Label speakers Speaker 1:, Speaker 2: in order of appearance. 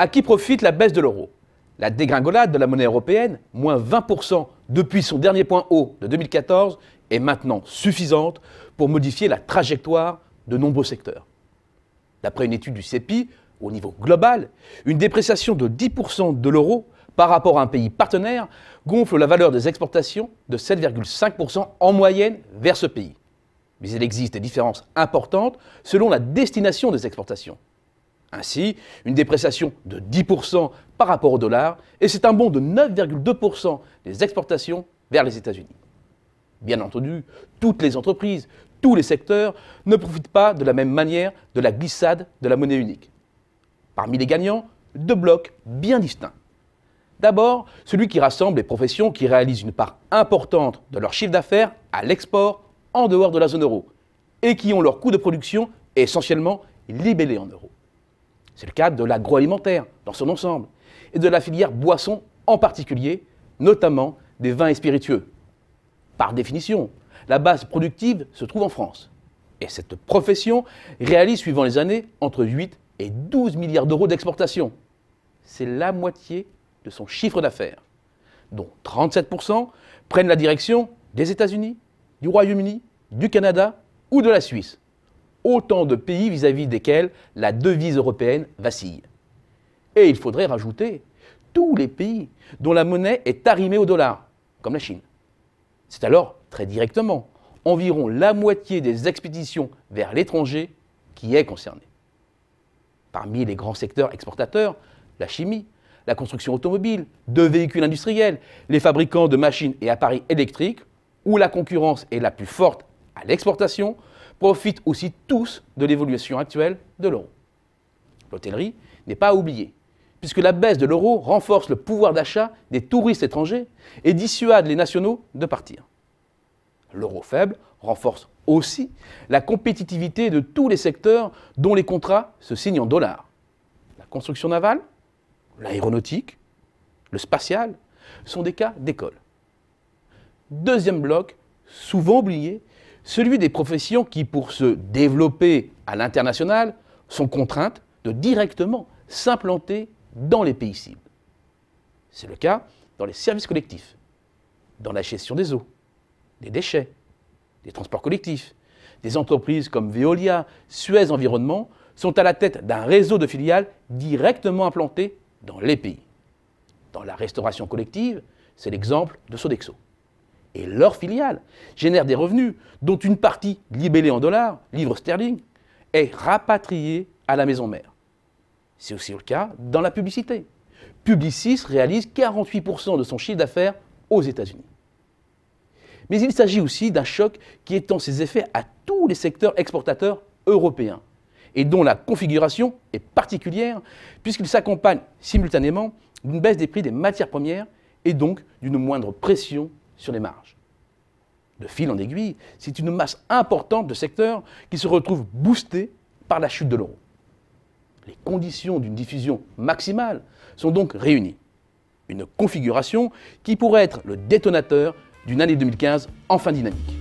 Speaker 1: À qui profite la baisse de l'euro? La dégringolade de la monnaie européenne, moins 20% depuis son dernier point haut de 2014, est maintenant suffisante pour modifier la trajectoire de nombreux secteurs. D'après une étude du CEPI, au niveau global, une dépréciation de 10% de l'euro par rapport à un pays partenaire gonfle la valeur des exportations de 7,5% en moyenne vers ce pays. Mais il existe des différences importantes selon la destination des exportations. Ainsi, une dépréciation de 10% par rapport au dollar, et c'est un bond de 9,2% des exportations vers les États-Unis. Bien entendu, toutes les entreprises, tous les secteurs ne profitent pas de la même manière de la glissade de la monnaie unique. Parmi les gagnants, deux blocs bien distincts. D'abord, celui qui rassemble les professions qui réalisent une part importante de leur chiffre d'affaires à l'export en dehors de la zone euro et qui ont leur coût de production essentiellement libellé en euros. C'est le cas de l'agroalimentaire dans son ensemble et de la filière boisson en particulier, notamment des vins et spiritueux. Par définition, la base productive se trouve en France. Et cette profession réalise, suivant les années, entre 8 et 12 milliards d'euros d'exportation. C'est la moitié de son chiffre d'affaires, dont 37% prennent la direction des États-Unis, du Royaume-Uni, du Canada ou de la Suisse. Autant de pays vis-à-vis desquels la devise européenne vacille. Et il faudrait rajouter tous les pays dont la monnaie est arrimée au dollar, comme la Chine. C'est alors, très directement, environ la moitié des expéditions vers l'étranger qui est concernée. Parmi les grands secteurs exportateurs, la chimie, la construction automobile, de véhicules industriels, les fabricants de machines et appareils électriques, où la concurrence est la plus forte à l'exportation, profitent aussi tous de l'évolution actuelle de l'euro. L'hôtellerie n'est pas à oublier, puisque la baisse de l'euro renforce le pouvoir d'achat des touristes étrangers et dissuade les nationaux de partir. L'euro faible renforce aussi la compétitivité de tous les secteurs dont les contrats se signent en dollars. La construction navale, l'aéronautique, le spatial sont des cas d'école. Deuxième bloc, souvent oublié, celui des professions qui, pour se développer à l'international, sont contraintes de directement s'implanter dans les pays cibles. C'est le cas dans les services collectifs, dans la gestion des eaux, des déchets, des transports collectifs. Des entreprises comme Veolia, Suez Environnement sont à la tête d'un réseau de filiales directement implantées dans les pays. Dans la restauration collective, c'est l'exemple de Sodexo. Et leurs filiales génèrent des revenus dont une partie libellée en dollars, livres sterling, est rapatriée à la maison mère. C'est aussi le cas dans la publicité. Publicis réalise 48% de son chiffre d'affaires aux États-Unis. Mais il s'agit aussi d'un choc qui étend ses effets à tous les secteurs exportateurs européens et dont la configuration est particulière puisqu'il s'accompagne simultanément d'une baisse des prix des matières premières et donc d'une moindre pression sur les marges. De fil en aiguille, c'est une masse importante de secteurs qui se retrouvent boostés par la chute de l'euro. Les conditions d'une diffusion maximale sont donc réunies. Une configuration qui pourrait être le détonateur d'une année 2015 enfin dynamique.